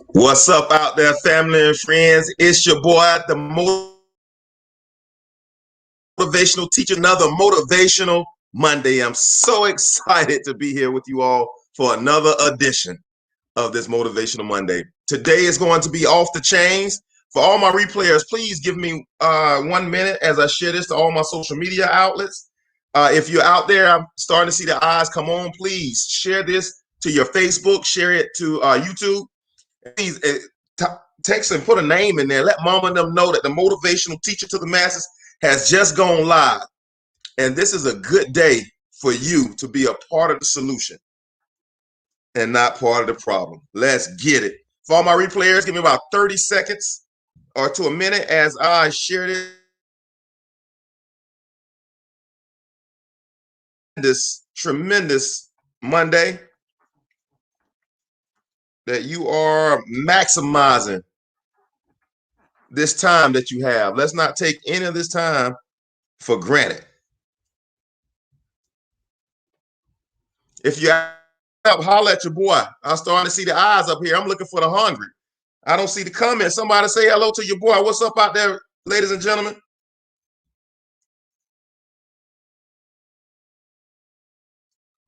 What's up out there, family and friends? It's your boy, the motivational teacher, another Motivational Monday. I'm so excited to be here with you all for another edition of this Motivational Monday. Today is going to be off the chains. For all my replayers, please give me 1 minute as I share this to all my social media outlets. If you're out there, I'm starting to see the eyes come on. Please share this to your Facebook, share it to YouTube. Please text and put a name in there. Let mama and them know that the motivational teacher to the masses has just gone live. And this is a good day for you to be a part of the solution and not part of the problem. Let's get it. For all my replayers, give me about 30 seconds or to a minute as I share this tremendous Monday that you are maximizing this time that you have. Let's not take any of this time for granted. If you up, holler at your boy. I'm starting to see the eyes up here. I'm looking for the hungry. I don't see the comments. Somebody say hello to your boy. What's up out there, ladies and gentlemen?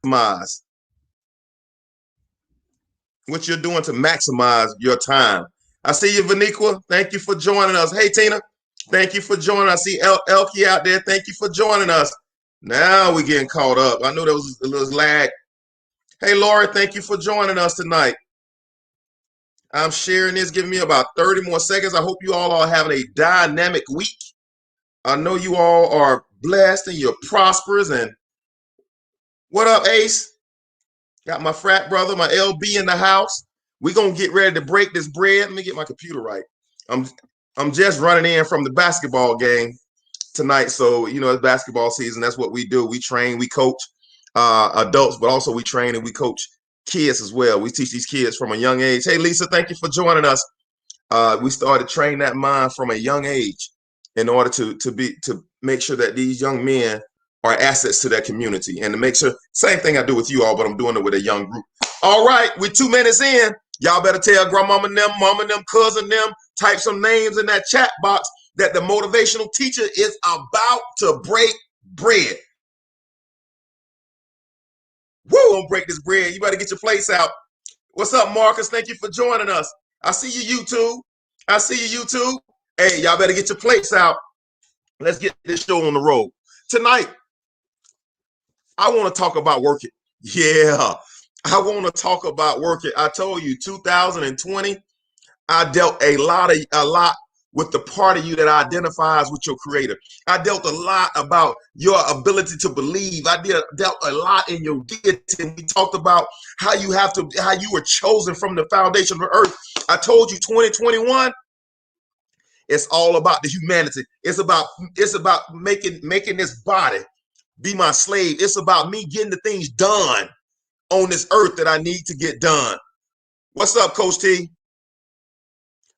Maximize what you're doing to maximize your time. I see you, Vaniqua. Thank you for joining us. Hey, Tina. Thank you for joining us. I see Elkie out there. Thank you for joining us. Now we're getting caught up. I know there was a little lag. Hey, Laura, thank you for joining us tonight. I'm sharing this, giving me about 30 more seconds. I hope you all are having a dynamic week. I know you all are blessed and you're prosperous. And what up, Ace? Got my frat brother, my LB in the house. We're going to get ready to break this bread. Let me get my computer right. I'm just running in from the basketball game tonight. So, you know, it's basketball season. That's what we do. We train, we coach adults, but also we train and we coach kids as well. We teach these kids from a young age. Hey, Lisa, thank you for joining us. We started training that mind from a young age in order to make sure that these young men are assets to their community and to make sure, same thing I do with you all, but I'm doing it with a young group. All right, we're 2 minutes in. Y'all better tell grandmama and them, mama and them, cousin them, type some names in that chat box that the motivational teacher is about to break bread. Woo, gonna break this bread. You better get your plates out. What's up, Marcus? Thank you for joining us. I see you, YouTube. I see you, YouTube. Hey, y'all better get your plates out. Let's get this show on the road. Tonight, I want to talk about working. Yeah, I want to talk about working. I told you, 2020, I dealt a lot with the part of you that identifies with your creator. I dealt a lot about your ability to believe. I dealt a lot in your deity. We talked about how you were chosen from the foundation of the earth. I told you 2021, it's all about the humanity. It's about making this body be my slave. It's about me getting the things done on this earth that I need to get done. What's up, Coach T?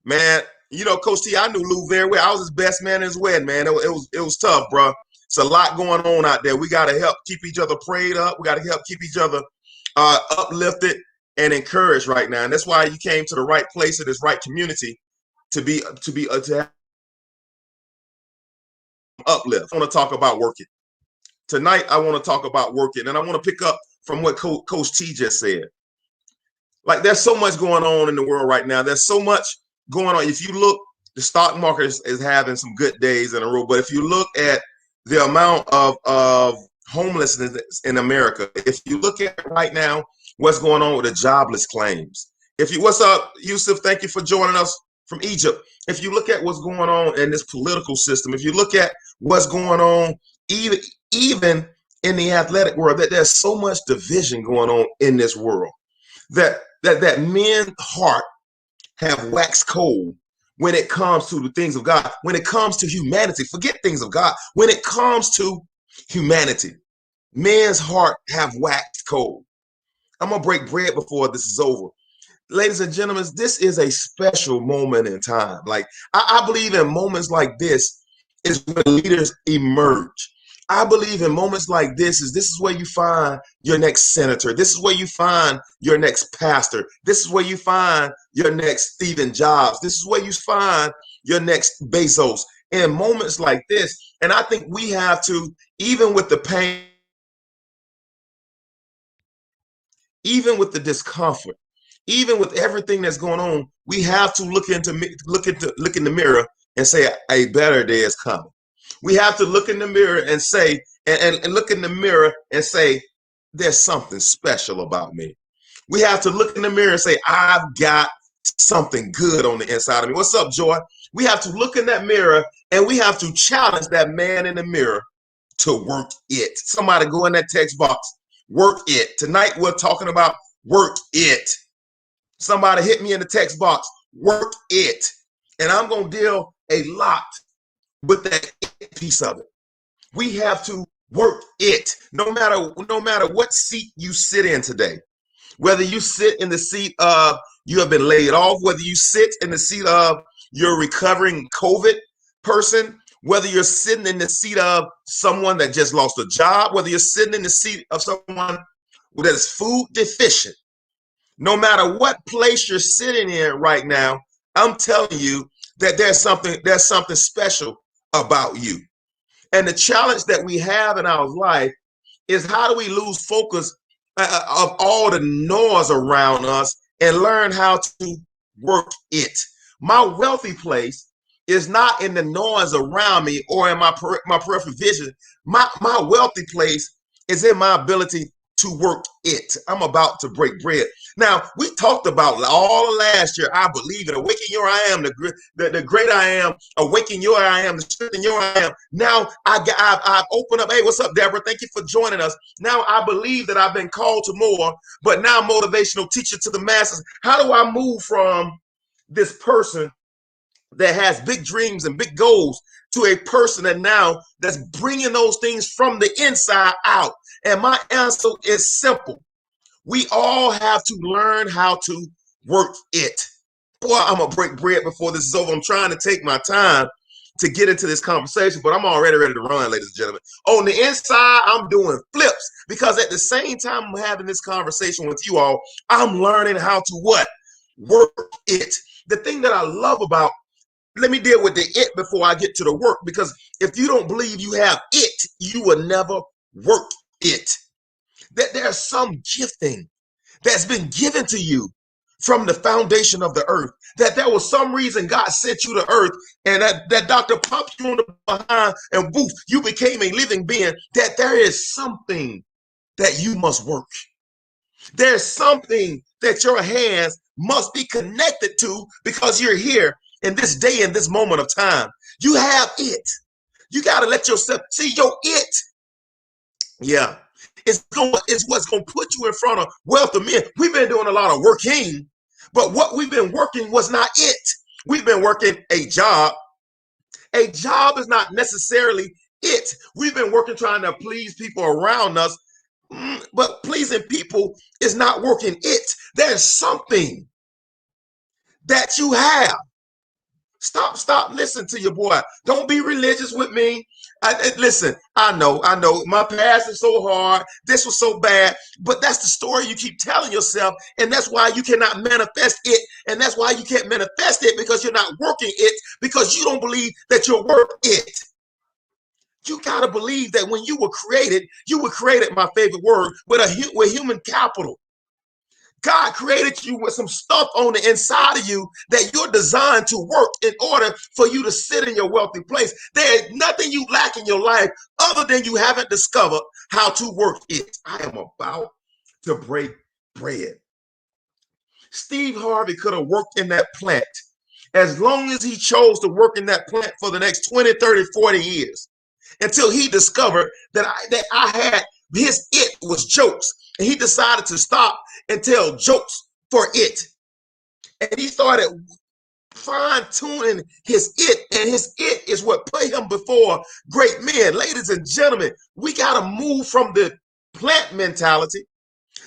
Man, you know, Coach T, I knew Lou very well. I was his best man in his wedding, man. It was tough, bro. It's a lot going on out there. We got to help keep each other prayed up. We got to help keep each other uplifted and encouraged right now. And that's why you came to the right place in this right community to have uplift. I want to talk about working. Tonight, I want to talk about working. And I want to pick up from what Coach T just said. Like, there's so much going on in the world right now. There's so much going on. If you look, the stock market is having some good days in a row. But if you look at the amount of homelessness in America, if you look at right now what's going on with the jobless claims, what's up, Yusuf? Thank you for joining us from Egypt. If you look at what's going on in this political system, if you look at what's going on, even in the athletic world, that there's so much division going on in this world that men's heart have waxed cold when it comes to the things of God, when it comes to humanity. Forget things of God. When it comes to humanity, men's heart have waxed cold. I'm going to break bread before this is over. Ladies and gentlemen, this is a special moment in time. Like, I believe in moments like this is when leaders emerge. I believe in moments like this is where you find your next senator. This is where you find your next pastor. This is where you find your next Stephen Jobs. This is where you find your next Bezos. In moments like this, and I think we have to, even with the pain, even with the discomfort, even with everything that's going on, we have to look in the mirror and say a better day is coming. We have to look in the mirror and say, and look in the mirror and say, there's something special about me. We have to look in the mirror and say, I've got something good on the inside of me. What's up, Joy? We have to look in that mirror and we have to challenge that man in the mirror to work it. Somebody go in that text box, work it. Tonight we're talking about work it. Somebody hit me in the text box, work it. And I'm going to deal a lot with that piece of it. We have to work it. No matter what seat you sit in today, whether you sit in the seat of you have been laid off, whether you sit in the seat of you're recovering COVID person, whether you're sitting in the seat of someone that just lost a job, whether you're sitting in the seat of someone that is food deficient, no matter what place you're sitting in right now, I'm telling you that there's something special about you. And the challenge that we have in our life is, how do we lose focus of all the noise around us and learn how to work it? My wealthy place is not in the noise around me or in my peripheral vision. My wealthy place is in my ability to work it. I'm about to break bread. Now, we talked about all of last year. I believe it. Awaken your I am, the great I am. Awaken your I am, the strength in your I am. Now, I've opened up. Hey, what's up, Deborah? Thank you for joining us. Now, I believe that I've been called to more, but now motivational teacher to the masses. How do I move from this person that has big dreams and big goals to a person that now that's bringing those things from the inside out? And my answer is simple. We all have to learn how to work it. Boy, I'm going to break bread before this is over. I'm trying to take my time to get into this conversation, but I'm already ready to run, ladies and gentlemen. On the inside, I'm doing flips, because at the same time I'm having this conversation with you all, I'm learning how to what? Work it. The thing that I love about, let me deal with the it before I get to the work, because if you don't believe you have it, you will never work it. That there's some gifting that's been given to you from the foundation of the earth, that there was some reason God sent you to earth, and that doctor popped you on the behind and boof, you became a living being, that there is something that you must work. There's something that your hands must be connected to, because you're here in this day, in this moment of time. You have it. You got to let yourself see your it. Yeah. It's what's going to put you in front of wealth of men. We've been doing a lot of working, but what we've been working was not it. We've been working a job. A job is not necessarily it. We've been working trying to please people around us, but pleasing people is not working it. There's something that you have. Stop listening to your boy. Don't be religious with me. Listen, I know my past is so hard. This was so bad, but that's the story you keep telling yourself. And that's why you cannot manifest it. And that's why you can't manifest it, because you're not working it, because you don't believe that you're worth it. You got to believe that when you were created, my favorite word, with human capital. God created you with some stuff on the inside of you that you're designed to work in order for you to sit in your wealthy place. There is nothing you lack in your life other than you haven't discovered how to work it. I am about to break bread. Steve Harvey could have worked in that plant as long as he chose to work in that plant for the next 20, 30, 40 years, until he discovered that I had, his it was jokes. And he decided to stop and tell jokes for it. And he started fine-tuning his it, and his it is what put him before great men. Ladies and gentlemen, we got to move from the plant mentality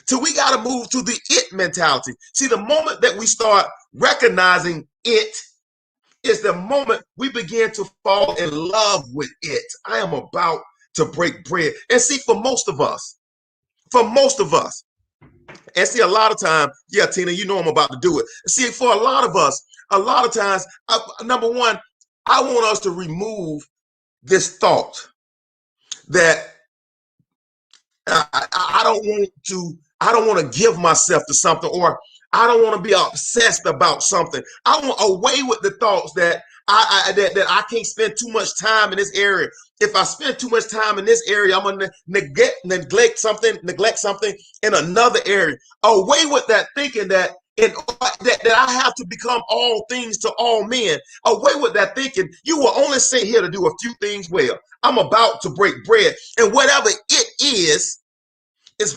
till we got to move to the it mentality. See, the moment that we start recognizing it is the moment we begin to fall in love with it. I am about to break bread. And see, for most of us, and see, a lot of time, yeah, Tina, you know I'm about to do it. See, for a lot of us, a lot of times, number one, I want us to remove this thought that I don't want to give myself to something, or I don't want to be obsessed about something. I want away with the thoughts that that I can't spend too much time in this area. If I spend too much time in this area, I'm gonna neglect something in another area. Away with that thinking that that I have to become all things to all men. Away with that thinking, you were only sent here to do a few things well. I'm about to break bread, and whatever it is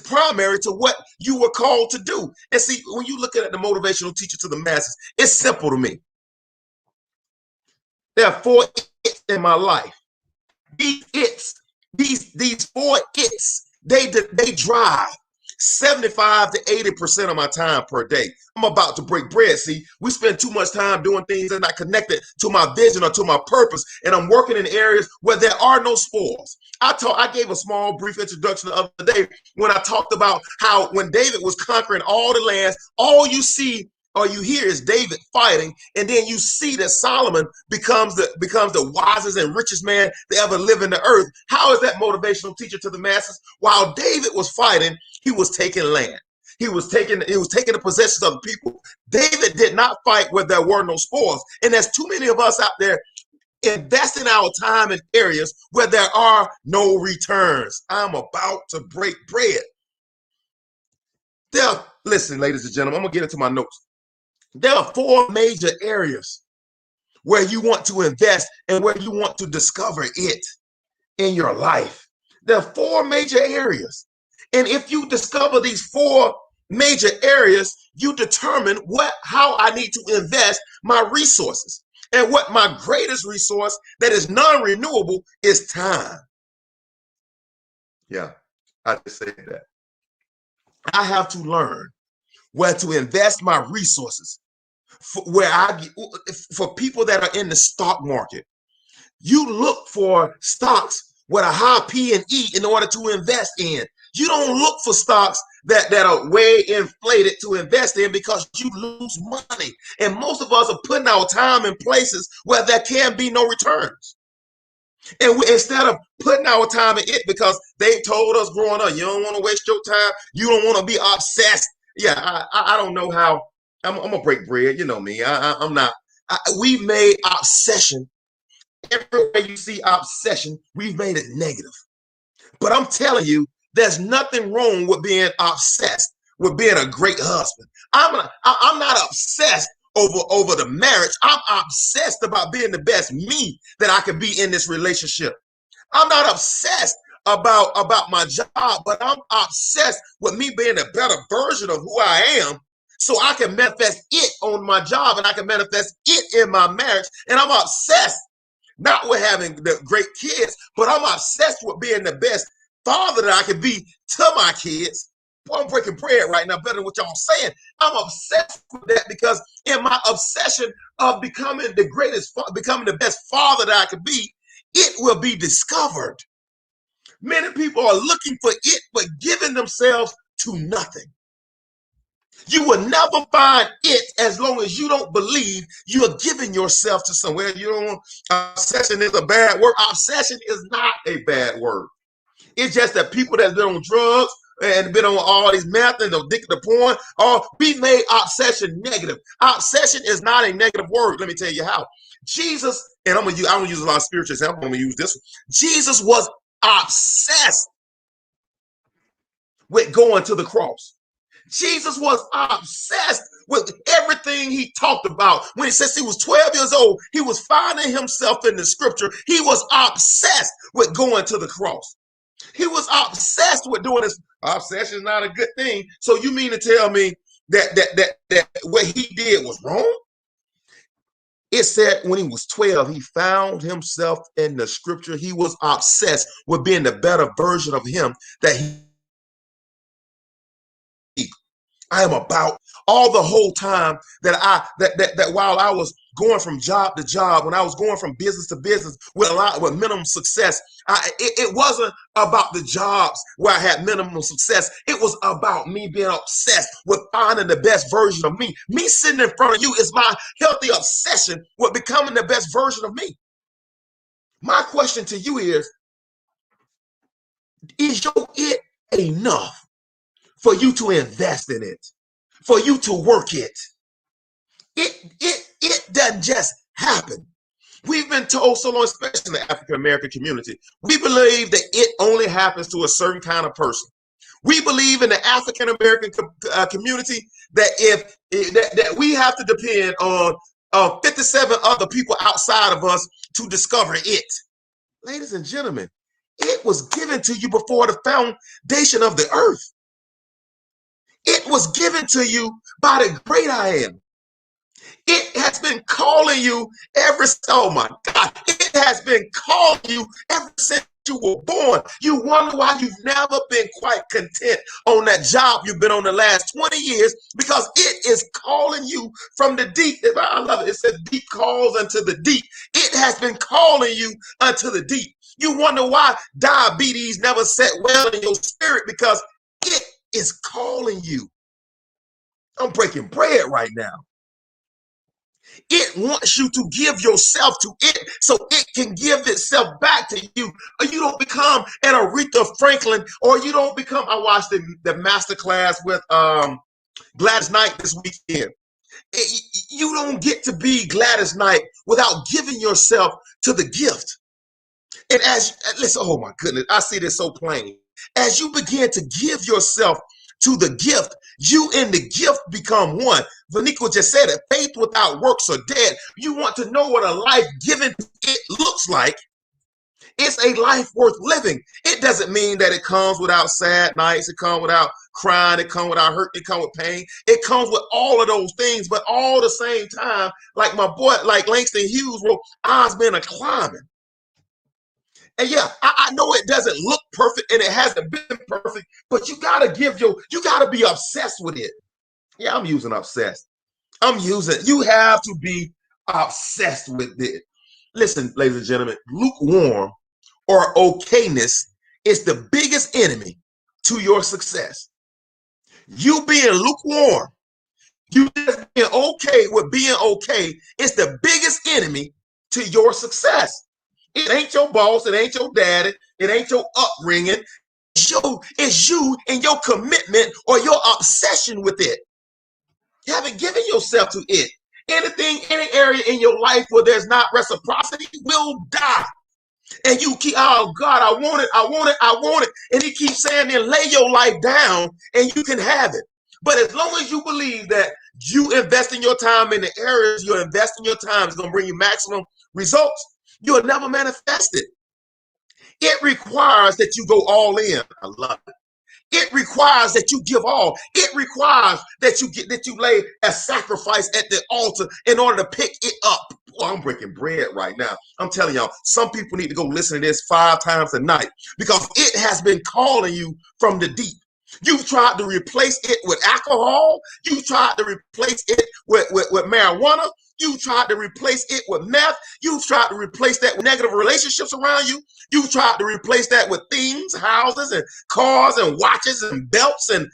primary to what you were called to do. And see, when you look at the motivational teacher to the masses, it's simple to me. There are 4 it's in my life. These 4 it's, they drive 75 to 80% of my time per day. I'm about to break bread. See, we spend too much time doing things that are not connected to my vision or to my purpose, and I'm working in areas where there are no spoils. I gave a small brief introduction the other day when I talked about how when David was conquering all the lands, all you see or you hear is David fighting, and then you see that Solomon becomes the wisest and richest man to ever live in the earth. How is that motivational teacher to the masses? While David was fighting, he was taking land. He was taking the possessions of the people. David did not fight where there were no spoils. And there's too many of us out there investing our time in areas where there are no returns. I'm about to break bread. Listen, ladies and gentlemen, I'm gonna get into my notes. There are 4 major areas where you want to invest and where you want to discover it in your life. There are 4 major areas. And if you discover these 4 major areas, you determine how I need to invest my resources. And what my greatest resource that is non-renewable is time. Yeah, I just said that. I have to learn where to invest my resources. For people that are in the stock market, you look for stocks with a high P&E in order to invest in. You don't look for stocks that are way inflated to invest in, because you lose money. And most of us are putting our time in places where there can be no returns. And instead of putting our time in it, because they told us growing up, you don't want to waste your time, you don't want to be obsessed. Yeah, I don't know how. I'm gonna break bread. You know me. I'm not. We've made obsession. Everywhere you see obsession, we've made it negative. But I'm telling you, there's nothing wrong with being obsessed with being a great husband. I'm not obsessed over the marriage. I'm obsessed about being the best me that I can be in this relationship. I'm not obsessed about my job, but I'm obsessed with me being a better version of who I am, so I can manifest it on my job and I can manifest it in my marriage. And I'm obsessed not with having the great kids, but I'm obsessed with being the best father that I can be to my kids. Boy, I'm breaking bread right now, better than what y'all saying. I'm obsessed with that, because in my obsession of becoming the best father that I can be, it will be discovered. Many people are looking for it, but giving themselves to nothing. You will never find it as long as you don't believe you are giving yourself to somewhere. You don't. Obsession is a bad word. Obsession is not a bad word. It's just that people that's been on drugs and been on all these meth and addicted to porn, we made obsession negative. Obsession is not a negative word. Let me tell you how. Jesus, and I don't use a lot of spiritual examples. I'm going to use this one. Jesus was obsessed with going to the cross. Jesus was obsessed with everything he talked about. When he says he was 12 years old, he was finding himself in the scripture. He was obsessed with going to the cross. He was obsessed with doing this. Obsession is not a good thing. So you mean to tell me that what he did was wrong? It said when he was 12, he found himself in the scripture. He was obsessed with being the better version of him that he. I am about all the whole time that while I was going from job to job, when I was going from business to business with minimum success, it wasn't about the jobs where I had minimum success. It was about me being obsessed with finding the best version of me. Me sitting in front of you is my healthy obsession with becoming the best version of me. My question to you is your it enough for you to invest in it, for you to work it? It doesn't just happen. We've been told so long, especially in the African American community, we believe that it only happens to a certain kind of person. We believe in the African American community that that we have to depend on 57 other people outside of us to discover it. Ladies and gentlemen, it was given to you before the foundation of the earth. It was given to you by the great I am. It has been calling you oh my God, it has been calling you ever since you were born. You wonder why you've never been quite content on that job you've been on the last 20 years, because it is calling you from the deep. I love it. It says deep calls unto the deep. It has been calling you unto the deep. You wonder why diabetes never set well in your spirit, because it is calling you. I'm breaking bread right now. It wants you to give yourself to it so it can give itself back to you. Or you don't become an Aretha Franklin, or you don't become, I watched the master class with Gladys Knight this weekend. You don't get to be Gladys Knight without giving yourself to the gift. And listen, oh my goodness, I see this so plain. As you begin to give yourself to the gift, you and the gift become one. Vaniqua just said it. Faith without works are dead. You want to know what a life given to it looks like. It's a life worth living. It doesn't mean that it comes without sad nights. It comes without crying. It comes without hurt. It comes with pain. It comes with all of those things, but all the same time, like my boy, like Langston Hughes wrote, I's been a climbing. And yeah, I know it doesn't look perfect and it hasn't been perfect, but you gotta you gotta be obsessed with it. Yeah, I'm using obsessed. You have to be obsessed with it. Listen, ladies and gentlemen, lukewarm or okayness is the biggest enemy to your success. You being lukewarm, you just being okay with being okay, is the biggest enemy to your success. It ain't your boss. It ain't your daddy. It ain't your upbringing. It's you and your commitment or your obsession with it. You haven't given yourself to it. Anything, any area in your life where there's not reciprocity will die. And you keep, oh God, I want it, I want it, I want it. And he keeps saying, then lay your life down and you can have it. But as long as you believe that you investing your time in the areas you're investing your time is going to bring you maximum results, you'll never manifest it. It requires that you go all in. I love it. It requires that you give all. It requires that you lay a sacrifice at the altar in order to pick it up. Boy, I'm breaking bread right now. I'm telling y'all, some people need to go listen to this 5 times a night, because it has been calling you from the deep. You've tried to replace it with alcohol. You tried to replace it with marijuana. You tried to replace it with meth. You tried to replace that with negative relationships around you. You tried to replace that with things, houses, and cars, and watches, and belts, and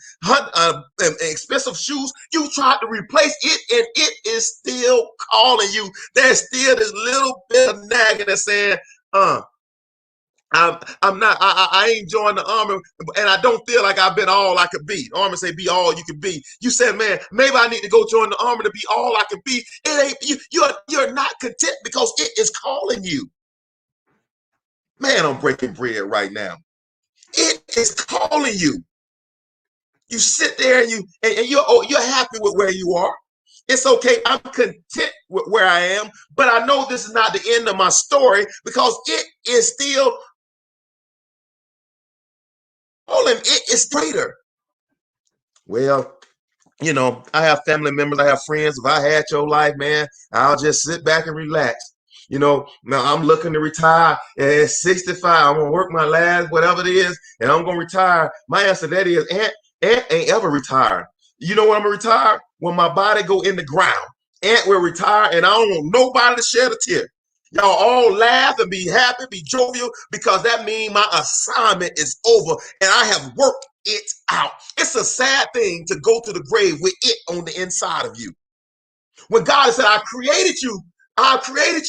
expensive shoes. You tried to replace it, and it is still calling you. There's still this little bit of nagging that's saying, I'm not, I ain't joined the army, and I don't feel like I've been all I could be. The army say be all you can be. You said, man, maybe I need to go join the army to be all I can be. It ain't you're not content because it is calling you. Man, I'm breaking bread right now. It is calling you. You sit there and you're happy with where you are. It's okay. I'm content with where I am, but I know this is not the end of my story, because it is still it is greater. Well, I have family members, I have friends. If I had your life, man, I'll just sit back and relax. Now I'm looking to retire at 65. I'm gonna work my last, whatever it is, and I'm gonna retire. My answer to that is, Aunt ain't ever retired. You know when I'm gonna retire? When my body go in the ground. Ant will retire, and I don't want nobody to shed a tear. Y'all all laugh and be happy, be jovial, because that means my assignment is over and I have worked it out. It's a sad thing to go to the grave with it on the inside of you. When God has said, I created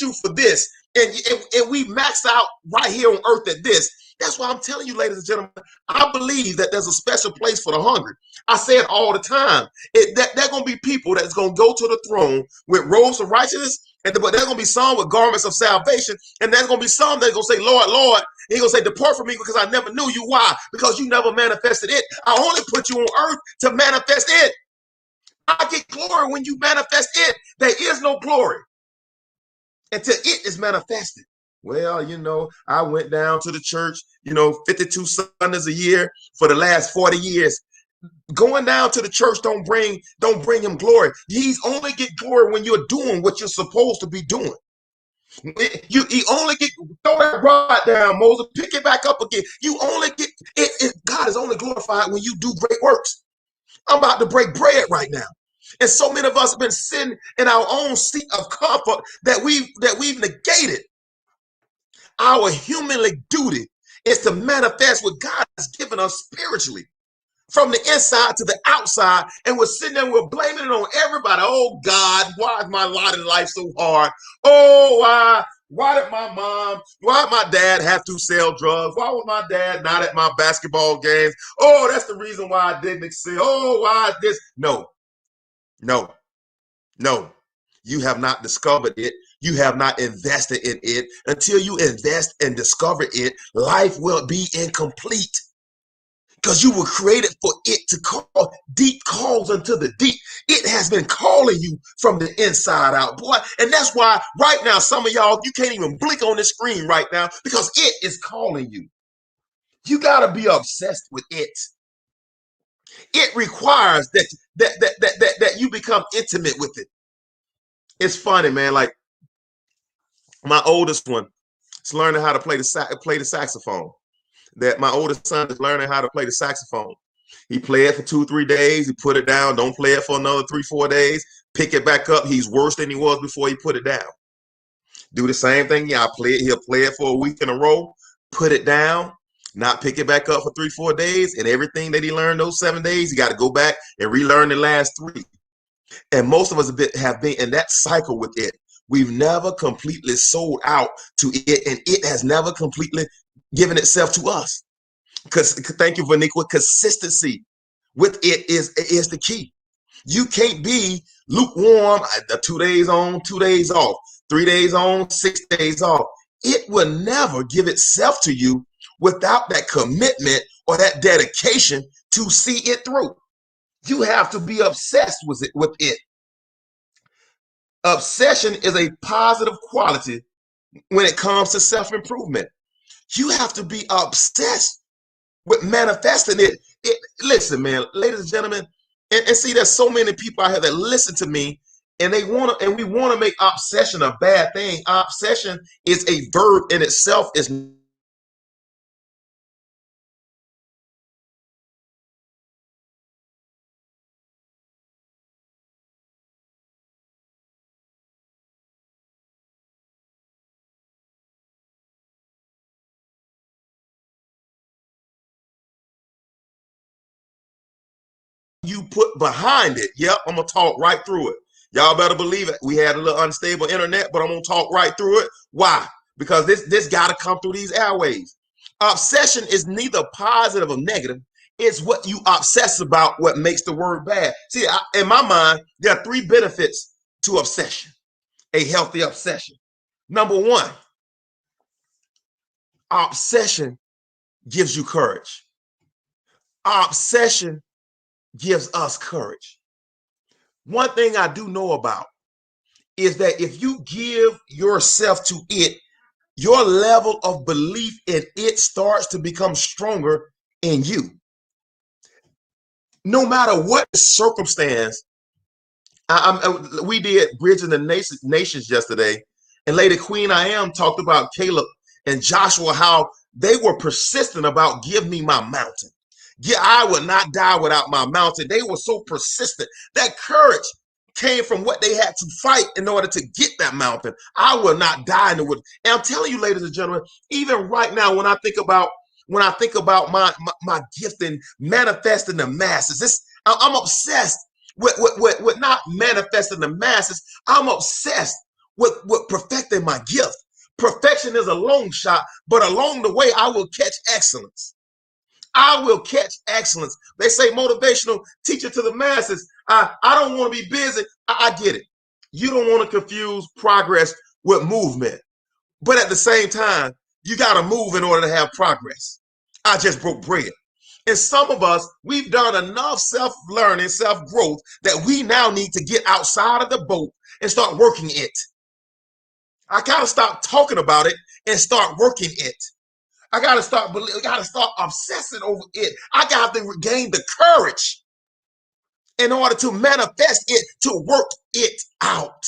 you for this, and we max out right here on earth at this. That's why I'm telling you, ladies and gentlemen, I believe that there's a special place for the hungry. I say it all the time. There's going to be people that's going to go to the throne with robes of righteousness, but there's going to be some with garments of salvation, and there's going to be some that's going to say, Lord, Lord, and he's going to say, depart from me because I never knew you. Why? Because you never manifested it. I only put you on earth to manifest it. I get glory when you manifest it. There is no glory until it is manifested. Well, I went down to the church, 52 Sundays a year for the last 40 years. Going down to the church don't bring him glory. He's only get glory when you're doing what you're supposed to be doing. He only get, throw that rod down, Moses, pick it back up again. You only get it. God is only glorified when you do great works. I'm about to break bread right now. And so many of us have been sitting in our own seat of comfort that we've negated. Our humanly duty is to manifest what God has given us spiritually, from the inside to the outside. And we're sitting there, we're blaming it on everybody. Oh God, why is my lot in life so hard? Oh, why did my dad have to sell drugs? Why was my dad not at my basketball games? Oh, that's the reason why I didn't excel. Oh, why this? No. You have not discovered it. You have not invested in it. Until you invest and discover it, life will be incomplete. Because you were created for it to call. Deep calls unto the deep. It has been calling you from the inside out, boy. And that's why right now, some of y'all, you can't even blink on the screen right now because it is calling you. You got to be obsessed with it. It requires that you become intimate with it. It's funny, man. Like my oldest one is learning how to play the saxophone. That my oldest son is learning how to play the saxophone. He played it for 2-3 days. He put it down. Don't play it for another 3-4 days. Pick it back up. He's worse than he was before he put it down. Do the same thing. Yeah, he'll play it for a week in a row. Put it down. Not pick it back up for 3-4 days. And everything that he learned those 7 days, he got to go back and relearn the last 3. And most of us have been in that cycle with it. We've never completely sold out to it, and it has never completely given itself to us. Because thank you, Vaniqua. Consistency with it is the key. You can't be lukewarm, 2 days on, 2 days off, 3 days on, 6 days off. It will never give itself to you without that commitment or that dedication to see it through. You have to be obsessed with it. Obsession is a positive quality when it comes to self-improvement. You have to be obsessed with manifesting it. Listen, man, ladies and gentlemen, and see, there's so many people out here that listen to me, and we want to make obsession a bad thing. Obsession is a verb in itself. Is you put behind it. Yep, I'm gonna talk right through it. Y'all better believe it. We had a little unstable internet, but I'm gonna talk right through it. Why? Because this got to come through these airways. Obsession is neither positive or negative. It's what you obsess about what makes the word bad. See, in my mind, there are 3 benefits to obsession, a healthy obsession. Number 1, obsession gives you courage. Obsession gives us courage. One thing I do know about is that if you give yourself to it, your level of belief in it starts to become stronger in you. No matter what circumstance, we did Bridging the Nations yesterday, and Lady Queen I Am talked about Caleb and Joshua, how they were persistent about give me my mountain. Yeah, I would not die without my mountain. They were so persistent. That courage came from what they had to fight in order to get that mountain. I will not die in the woods. And I'm telling you, ladies and gentlemen, even right now, when I think about my gift and manifesting the masses, I'm obsessed with not manifesting the masses. I'm obsessed with perfecting my gift. Perfection is a long shot, but along the way, I will catch excellence. I will catch excellence. They say motivational teacher to the masses. I don't want to be busy. I get it. You don't want to confuse progress with movement. But at the same time, you got to move in order to have progress. I just broke bread. And some of us, we've done enough self-learning, self-growth that we now need to get outside of the boat and start working it. I got to stop talking about it and start working it. I gotta start obsessing over it. I got to regain the courage in order to manifest it, to work it out.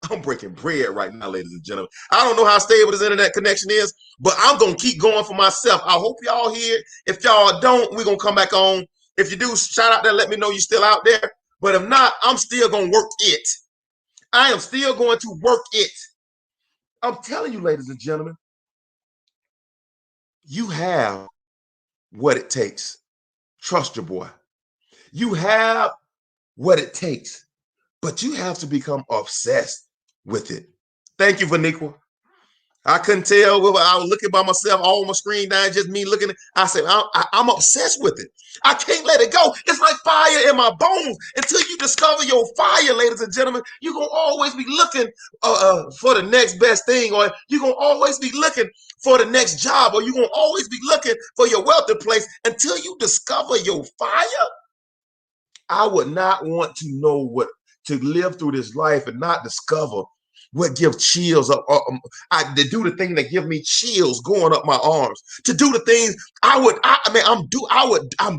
I'm breaking bread right now, ladies and gentlemen. I don't know how stable this internet connection is, but I'm gonna keep going for myself. I hope y'all hear. If y'all don't, we're gonna come back on. If you do, shout out there, let me know you're still out there. But if not, I'm still gonna work it. I am still going to work it. I'm telling you, ladies and gentlemen, you have what it takes. Trust your boy. You have what it takes, but you have to become obsessed with it. Thank you, Vaniqua. I couldn't tell whether I was looking by myself, all my screen down, just me looking. I said, I'm obsessed with it. I can't let it go. It's like fire in my bones. Until you discover your fire, ladies and gentlemen, you're going to always be looking for the next best thing, or you're going to always be looking for the next job, or you're going to always be looking for your wealthy place until you discover your fire. I would not want to know what to live through this life and not discover what gives chills up. To do the thing that give me chills going up my arms. To do the things I'm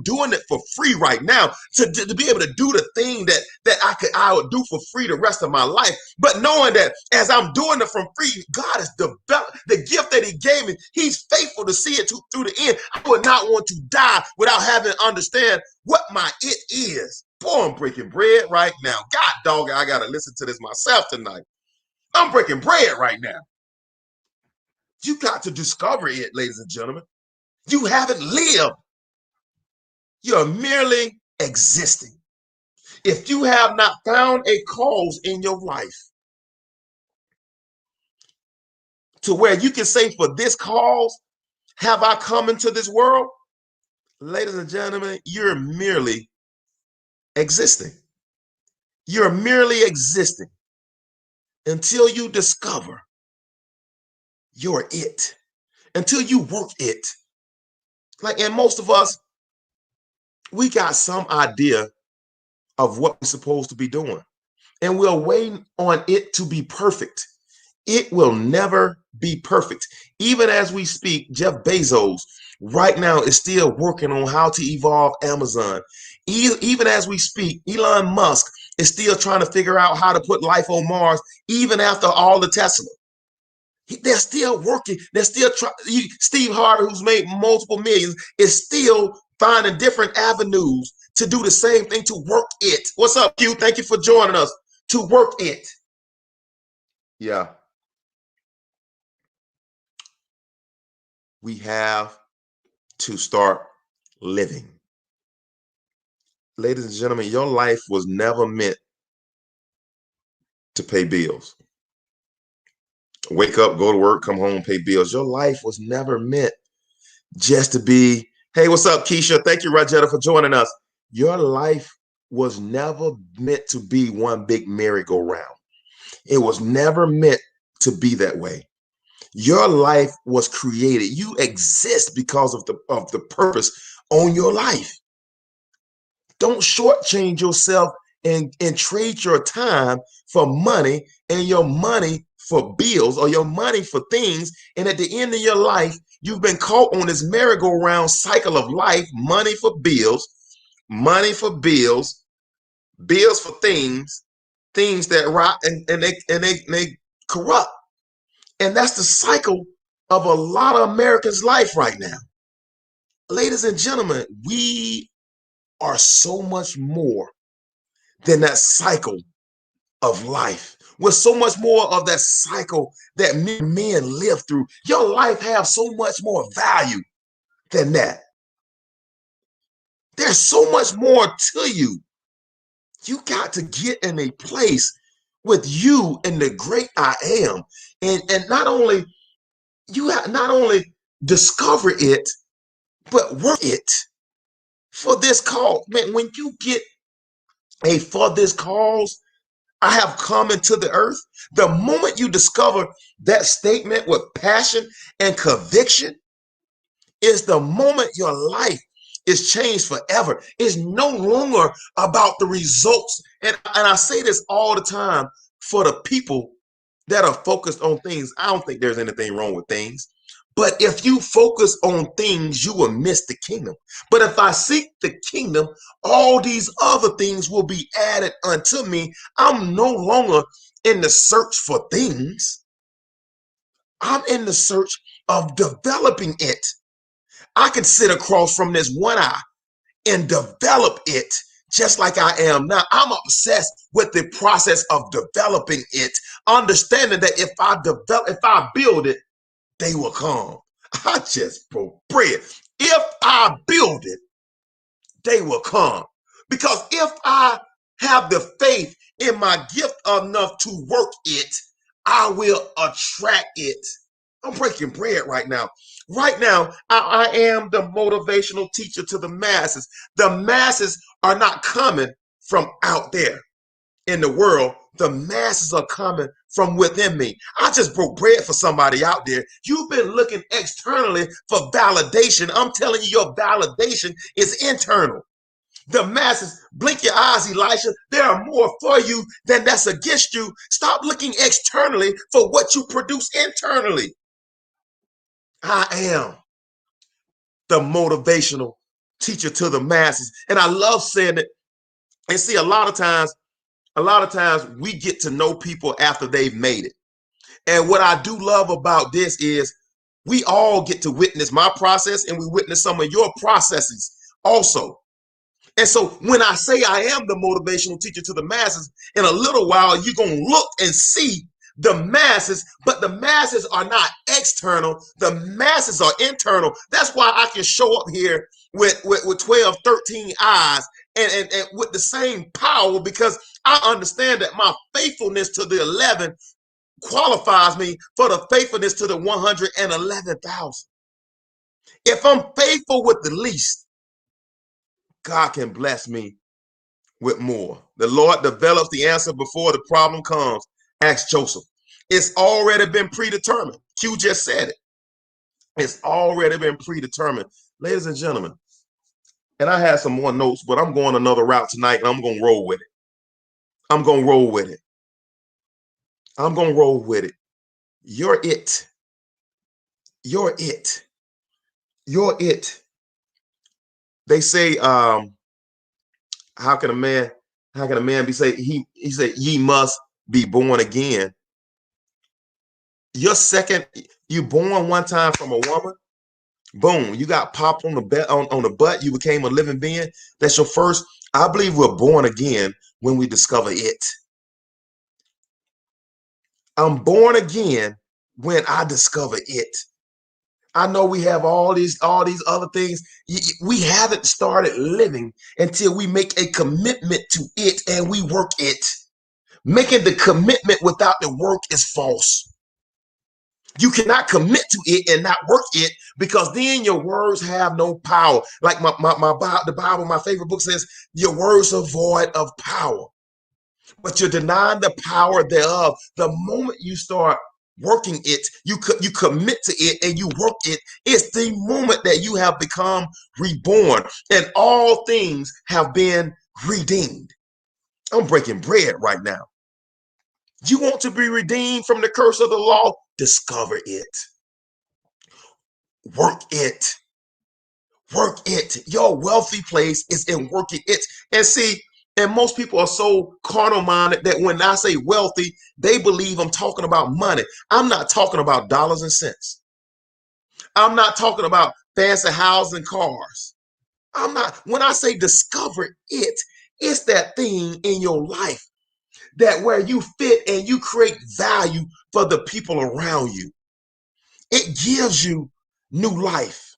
doing it for free right now. To be able to do the thing that I would do for free the rest of my life. But knowing that as I'm doing it for free, God has developed the gift that He gave me. He's faithful to see it through the end. I would not want to die without having to understand what my it is. Boy, I'm breaking bread right now. God dog, I gotta listen to this myself tonight. I'm breaking bread right now. You got to discover it, ladies and gentlemen. You haven't lived. You're merely existing. If you have not found a cause in your life to where you can say, for this cause have I come into this world, ladies and gentlemen, you're merely existing. You're merely existing until you discover you're it, until you work it. And most of us, we got some idea of what we're supposed to be doing, and we're waiting on it to be perfect. It will never be perfect. Even as we speak, Jeff Bezos right now is still working on how to evolve Amazon. Even as we speak, Elon Musk is still trying to figure out how to put life on Mars, even after all the Tesla. They're still working. They're still trying. Steve Harvey, who's made multiple millions, is still finding different avenues to do the same thing, to work it. What's up, Q? Thank you for joining us. To work it. Yeah. We have to start living. Ladies and gentlemen, your life was never meant to pay bills. Wake up, go to work, come home, pay bills. Your life was never meant just to be, hey, what's up, Keisha? Thank you, Rajetta, for joining us. Your life was never meant to be one big merry-go-round. It was never meant to be that way. Your life was created. You exist because of the purpose on your life. Don't shortchange yourself and trade your time for money and your money for bills or your money for things. And at the end of your life, you've been caught on this merry-go-round cycle of life: money for bills, bills for things that rot and they corrupt. And that's the cycle of a lot of Americans' life right now. ladies and gentlemen, we are so much more than that cycle of life. We're so much more of that cycle that men live through. Your life has so much more value than that. There's so much more to you. You got to get in a place with you and the great I am. And not only you have not only discover it, but work it for this cause. Man, when you get a for this cause, I have come into the earth. The moment you discover that statement with passion and conviction is the moment your life is changed forever. It's no longer about the results. And I say this all the time for the people that are focused on things. I don't think there's anything wrong with things. But if you focus on things, you will miss the kingdom. But if I seek the kingdom, all these other things will be added unto me. I'm no longer in the search for things. I'm in the search of developing it. I can sit across from this one eye and develop it just like I am now. I'm obsessed with the process of developing it, understanding that if I build it, they will come. I just broke bread. If I build it, they will come. Because if I have the faith in my gift enough to work it, I will attract it. I'm breaking bread right now. Right now, I am the motivational teacher to the masses. The masses are not coming from out there in the world. The masses are coming from within me. I just broke bread for somebody out there. You've been looking externally for validation. I'm telling you, your validation is internal. The masses, blink your eyes, Elisha. There are more for you than that's against you. Stop looking externally for what you produce internally. I am the motivational teacher to the masses. And I love saying it. And see, a lot of times we get to know people after they've made it. And what I do love about this is we all get to witness my process and we witness some of your processes also. And so when I say I am the motivational teacher to the masses, in a little while, you're going to look and see the masses, but the masses are not external. The masses are internal. That's why I can show up here with 12, 13 eyes and with the same power, because I understand that my faithfulness to the 11 qualifies me for the faithfulness to the 111,000. If I'm faithful with the least, God can bless me with more. The Lord develops the answer before the problem comes. Ask Joseph. It's already been predetermined. Q just said it. It's already been predetermined. Ladies and gentlemen, and I had some more notes, but I'm going another route tonight, and I'm going to roll with it. I'm going to roll with it. I'm going to roll with it. You're it. You're it. You're it. They say, how can a man be say he said ye must be born again. Your second, you born one time from a woman, boom, you got popped on the butt, you became a living being. That's your first. I believe we're born again when we discover it. I'm born again when I discover it. I know we have all these other things. We haven't started living until we make a commitment to it and we work it. Making the commitment without the work is false. You cannot commit to it and not work it, because then your words have no power. Like the Bible, my favorite book says, your words are void of power, but you're denying the power thereof. The moment you start working it, you commit to it and you work it, it's the moment that you have become reborn and all things have been redeemed. I'm breaking bread right now. You want to be redeemed from the curse of the law? Discover it. Work it. Work it. Your wealthy place is in working it. And see, and most people are so carnal minded that when I say wealthy, they believe I'm talking about money. I'm not talking about dollars and cents. I'm not talking about fancy houses and cars. I'm not, when I say discover it, it's that thing in your life that where you fit and you create value for the people around you. It gives you new life.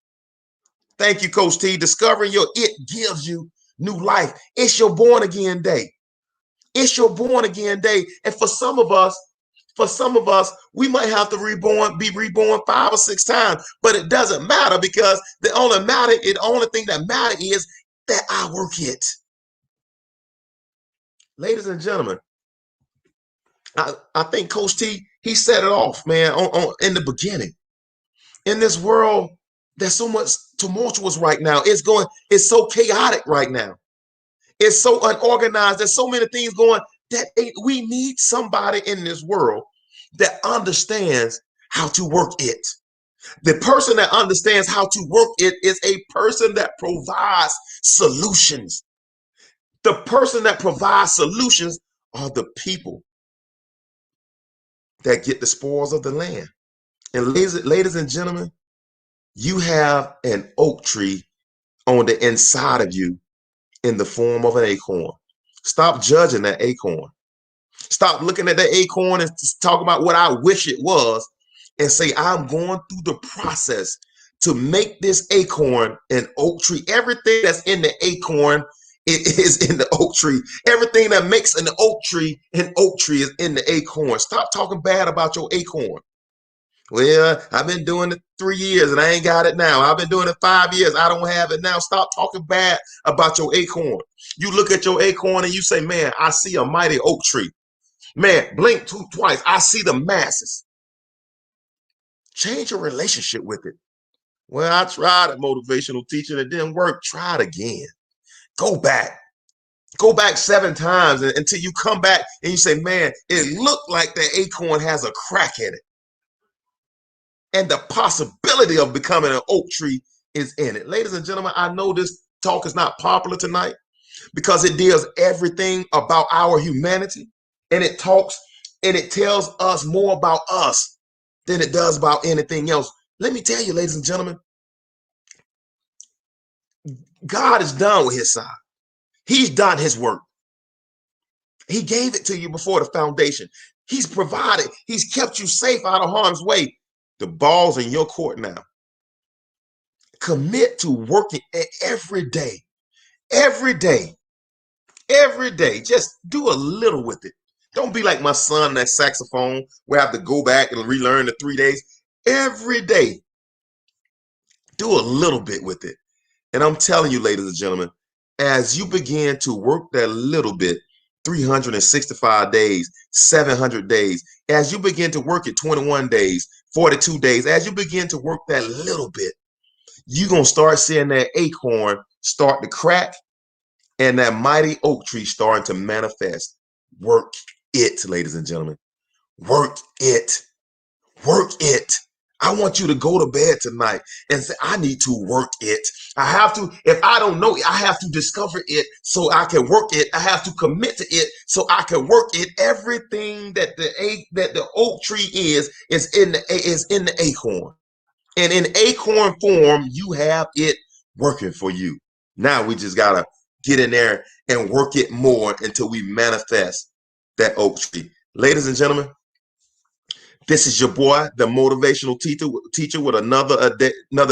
Thank you, Coach T. Discovering your it gives you new life. It's your born again day. It's your born again day. And for some of us, we might have to be reborn 5 or 6 times, but it doesn't matter because the only thing that matters is that I work it. Ladies and gentlemen, I think Coach T, he set it off, man, in the beginning. In this world, there's so much tumultuous right now. It's so chaotic right now. It's so unorganized. There's so many things going that we need somebody in this world that understands how to work it. The person that understands how to work it is a person that provides solutions. The person that provides solutions are the people that get the spoils of the land. And ladies and gentlemen, you have an oak tree on the inside of you in the form of an acorn. Stop judging that acorn. Stop looking at that acorn and talk about what I wish it was and say, I'm going through the process to make this acorn an oak tree. Everything that's in the acorn, it is in the oak tree. Everything that makes an oak tree is in the acorn. Stop talking bad about your acorn. Well, I've been doing it 3 years and I ain't got it now. I've been doing it 5 years. I don't have it now. Stop talking bad about your acorn. You look at your acorn and you say, man, I see a mighty oak tree. Man, blink twice. I see the masses. Change your relationship with it. Well, I tried a motivational teaching. It didn't work. Try it again. Go back. Go back 7 times until you come back and you say, man, it looked like that acorn has a crack in it. And the possibility of becoming an oak tree is in it. Ladies and gentlemen, I know this talk is not popular tonight because it deals everything about our humanity. And it talks and it tells us more about us than it does about anything else. Let me tell you, ladies and gentlemen, God is done with his side. He's done his work. He gave it to you before the foundation. He's provided. He's kept you safe out of harm's way. The ball's in your court now. Commit to working every day. Every day. Every day. Just do a little with it. Don't be like my son, that saxophone, where I have to go back and relearn the 3 days. Every day. Do a little bit with it. And I'm telling you, ladies and gentlemen, as you begin to work that little bit, 365 days, 700 days, as you begin to work it 21 days, 42 days, as you begin to work that little bit, you're going to start seeing that acorn start to crack and that mighty oak tree starting to manifest. Work it, ladies and gentlemen. Work it. Work it. I want you to go to bed tonight and say, I need to work it. I have to, if I don't know it, I have to discover it so I can work it. I have to commit to it so I can work it. Everything that the oak tree is in the acorn. And in acorn form, you have it working for you. Now we just gotta get in there and work it more until we manifest that oak tree. Ladies and gentlemen, this is your boy, the motivational teacher with another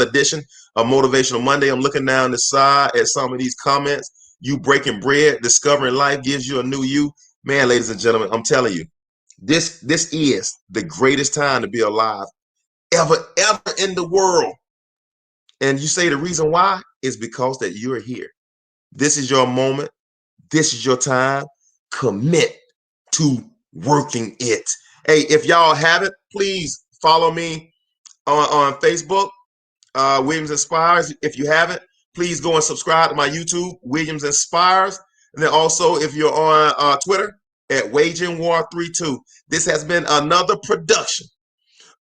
edition of Motivational Monday. I'm looking down the side at some of these comments. You breaking bread, discovering life gives you a new you. Man, ladies and gentlemen, I'm telling you, this is the greatest time to be alive ever in the world. And you say the reason why is because that you're here. This is your moment. This is your time. Commit to working it. Hey, if y'all haven't, please follow me on Facebook, Williams Inspires. If you haven't, please go and subscribe to my YouTube, Williams Inspires. And then also, if you're on Twitter, at Waging War 32. This has been another production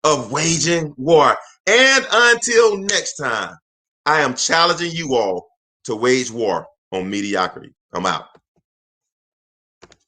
of Waging War. And until next time, I am challenging you all to wage war on mediocrity. I'm out.